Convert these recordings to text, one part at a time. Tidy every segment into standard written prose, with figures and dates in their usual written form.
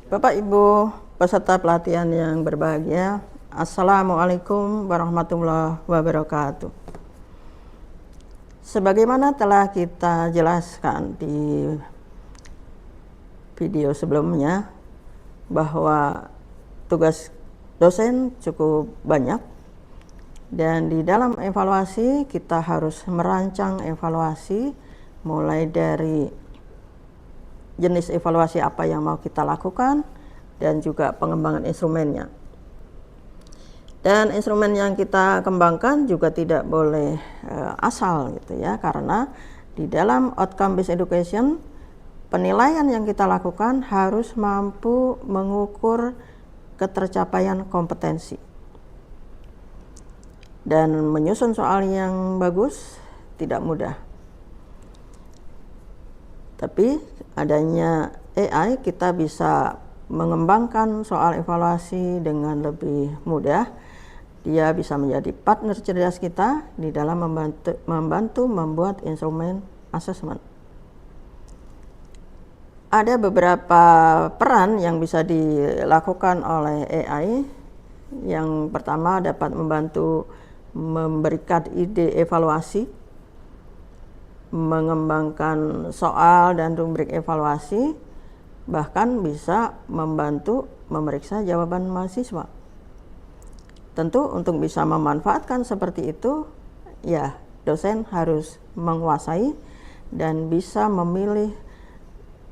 Bapak Ibu peserta pelatihan yang berbahagia, Assalamualaikum warahmatullahi wabarakatuh. Sebagaimana telah kita jelaskan di video sebelumnya, bahwa tugas dosen cukup banyak, dan di dalam evaluasi kita harus merancang evaluasi mulai dari jenis evaluasi apa yang mau kita lakukan dan juga pengembangan instrumennya. Dan instrumen yang kita kembangkan juga tidak boleh asal gitu ya, karena di dalam outcome based education penilaian yang kita lakukan harus mampu mengukur ketercapaian kompetensi. Dan menyusun soal yang bagus tidak mudah. Tapi adanya AI, kita bisa mengembangkan soal evaluasi dengan lebih mudah. Dia bisa menjadi partner cerdas kita di dalam membantu membuat instrumen assessment. Ada beberapa peran yang bisa dilakukan oleh AI. Yang pertama dapat membantu memberikan ide evaluasi, mengembangkan soal dan rubrik evaluasi, bahkan bisa membantu memeriksa jawaban mahasiswa. Tentu untuk bisa memanfaatkan seperti itu, ya dosen harus menguasai dan bisa memilih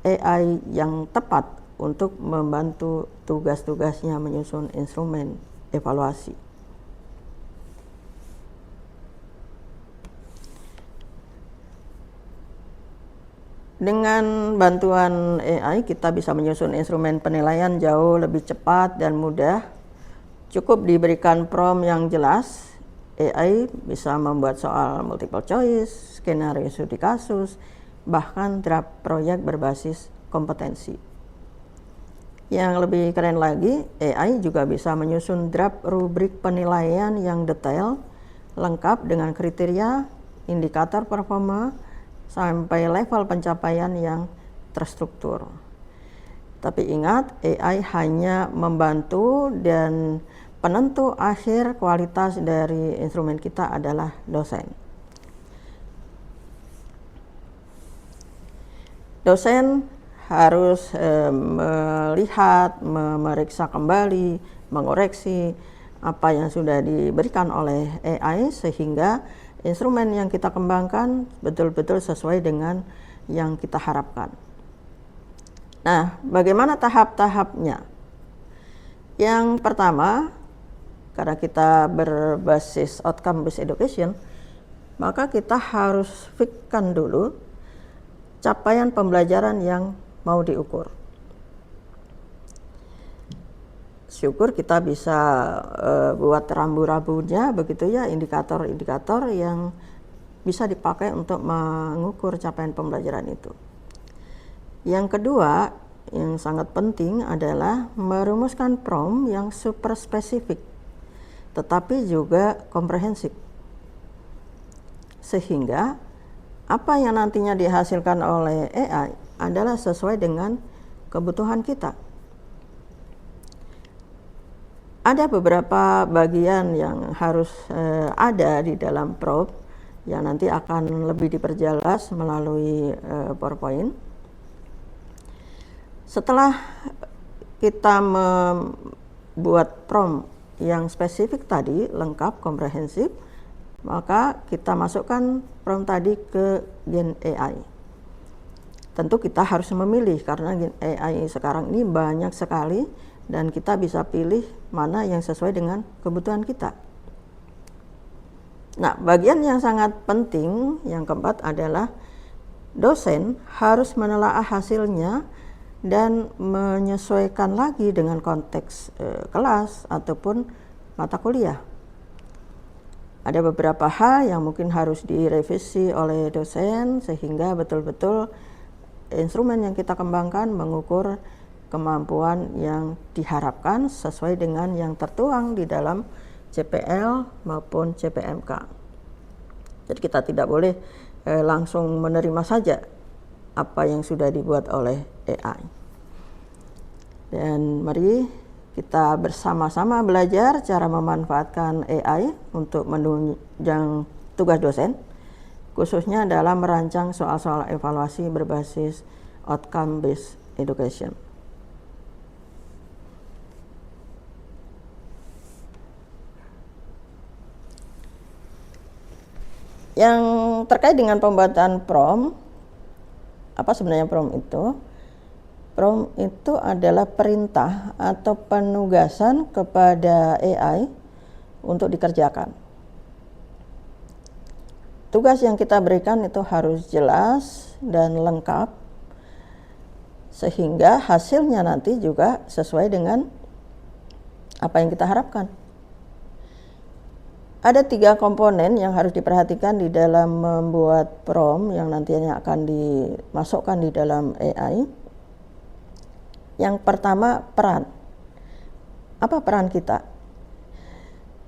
AI yang tepat untuk membantu tugas-tugasnya menyusun instrumen evaluasi. Dengan bantuan AI, kita bisa menyusun instrumen penilaian jauh lebih cepat dan mudah. Cukup diberikan prompt yang jelas, AI bisa membuat soal multiple choice, skenario studi kasus, bahkan draft proyek berbasis kompetensi. Yang lebih keren lagi, AI juga bisa menyusun draft rubrik penilaian yang detail, lengkap dengan kriteria, indikator performa, sampai level pencapaian yang terstruktur. Tapi ingat, AI hanya membantu dan penentu akhir kualitas dari instrumen kita adalah dosen. Dosen harus melihat, memeriksa kembali, mengoreksi apa yang sudah diberikan oleh AI sehingga instrumen yang kita kembangkan betul-betul sesuai dengan yang kita harapkan. Nah, bagaimana tahap-tahapnya? Yang pertama, karena kita berbasis outcome based education, maka kita harus fixkan dulu capaian pembelajaran yang mau diukur. Syukur kita bisa buat rambu-rambunya begitu ya, indikator-indikator yang bisa dipakai untuk mengukur capaian pembelajaran itu. Yang kedua, yang sangat penting adalah merumuskan prompt yang super spesifik, tetapi juga komprehensif. Sehingga apa yang nantinya dihasilkan oleh AI adalah sesuai dengan kebutuhan kita. Ada beberapa bagian yang harus ada di dalam prompt yang nanti akan lebih diperjelas melalui PowerPoint. Setelah kita membuat prompt yang spesifik tadi, lengkap, komprehensif, maka kita masukkan prompt tadi ke Gen AI. Tentu kita harus memilih karena Gen AI sekarang ini banyak sekali, dan kita bisa pilih mana yang sesuai dengan kebutuhan kita. Nah, bagian yang sangat penting yang keempat adalah dosen harus menelaah hasilnya dan menyesuaikan lagi dengan konteks kelas ataupun mata kuliah. Ada beberapa hal yang mungkin harus direvisi oleh dosen sehingga betul-betul instrumen yang kita kembangkan mengukur kemampuan yang diharapkan sesuai dengan yang tertuang di dalam CPL maupun CPMK. Jadi kita tidak boleh langsung menerima saja apa yang sudah dibuat oleh AI. Dan mari kita bersama-sama belajar cara memanfaatkan AI untuk menunjang tugas dosen, khususnya dalam merancang soal-soal evaluasi berbasis outcome based education. Yang terkait dengan pembuatan prompt, apa sebenarnya prompt itu? Prompt itu adalah perintah atau penugasan kepada AI untuk dikerjakan. Tugas yang kita berikan itu harus jelas dan lengkap, sehingga hasilnya nanti juga sesuai dengan apa yang kita harapkan. Ada 3 komponen yang harus diperhatikan di dalam membuat prompt yang nantinya akan dimasukkan di dalam AI. Yang pertama, peran. Apa peran kita?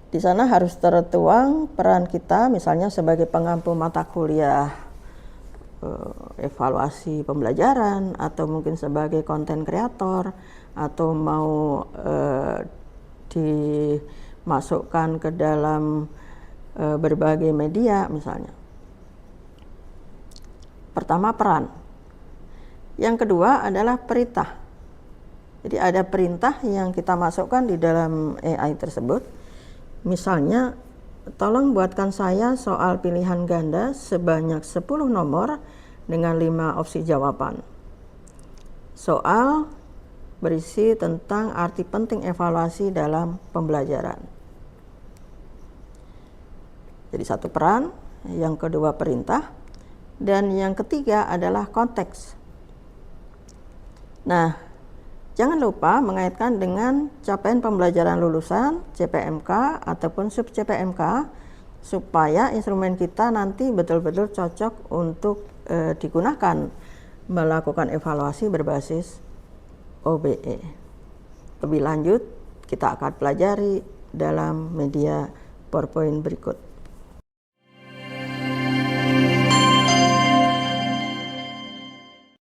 Di sana harus tertuang peran kita, misalnya sebagai pengampu mata kuliah, evaluasi pembelajaran, atau mungkin sebagai konten kreator, atau mau dimasukkan ke dalam berbagai media misalnya. Pertama, peran. Yang kedua adalah perintah. Jadi ada perintah yang kita masukkan di dalam AI tersebut. Misalnya, tolong buatkan saya soal pilihan ganda sebanyak 10 nomor dengan 5 opsi jawaban. Soal berisi tentang arti penting evaluasi dalam pembelajaran. Jadi satu peran, yang kedua perintah, dan yang ketiga adalah konteks. Nah, jangan lupa mengaitkan dengan capaian pembelajaran lulusan, CPMK ataupun sub CPMK, supaya instrumen kita nanti betul-betul cocok untuk digunakan melakukan evaluasi berbasis OBE. Lebih lanjut kita akan pelajari dalam media PowerPoint berikut.